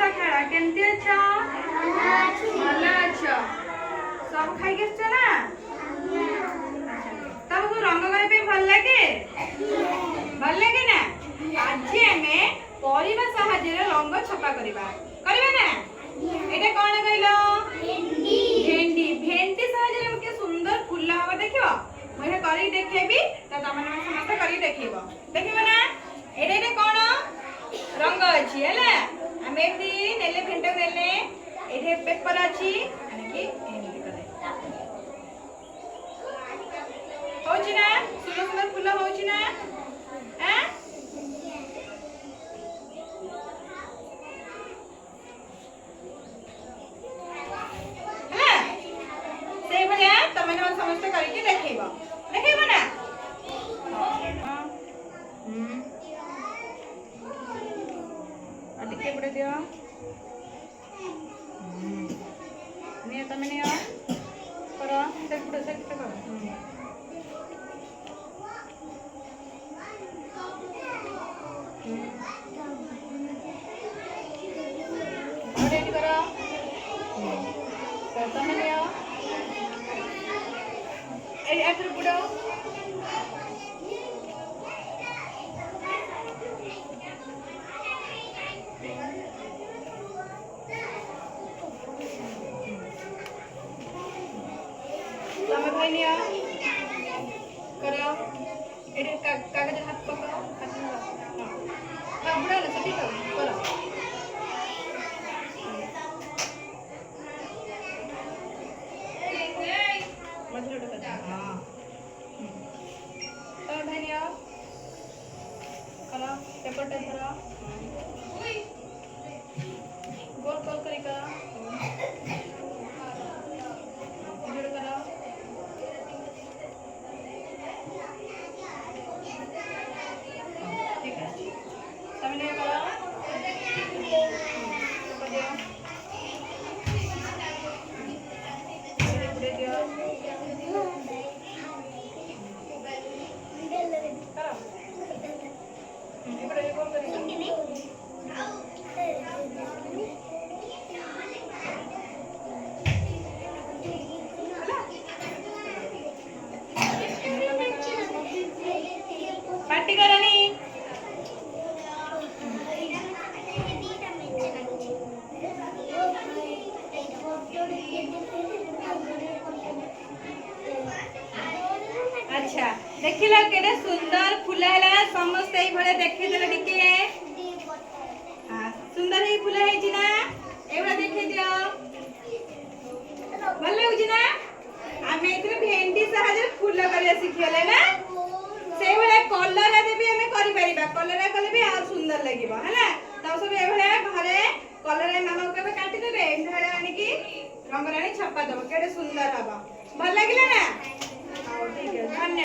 सखाड़ा केमती अच्छा भल अच्छा सब खाई के ना तुमको रंग करने भल लगे ना आज आम परिवा साहाय्य रंग छपा करवा ना एटा कौन कहल भेंडी भेंडी साहाय्य के सुंदर फूल हम देख मुझे कर देखेबी तो तुम समस्त कर देख ना एटा कौन रंग अच्छी है आम एमती नेले भेंट नेले ये पेपर अच्छी होना सुंदर सुंदर फूल होना समस्त करके देखेब ना टिके पड़े दियो नहीं तुम नहीं करो से पुड़े से करो रेडी करो तुम नहीं एथर पुड़ो तमें भाई निया करो एडे कागज हाथ पकड़ो हाथ में हां बुड़ा ले ठीक है करो मजलो कर हां तमें भाई निया करो पेपर टे धरो गोल गोल करी करो पार्टी करनी अच्छा देखिला केडे सुंदर फूल हैला समस्त एई भले देखै देले टिके हां सुंदर ही फूल है जी ना एबा देखै दियो भल लागु ना आमे इतने भेंडी सहाजे फूल करिया सिखियले ना से भले कलर देबी हमें करि परिबा कलर कले भी और सुंदर लागिबो हैला त सब ए भले घरे कलर मामा को काटी देबे एम भले आनी की रंग रानी छपा देबो केडे सुंदर हबो भल लागिला ना हां ठीक है धन्यवाद।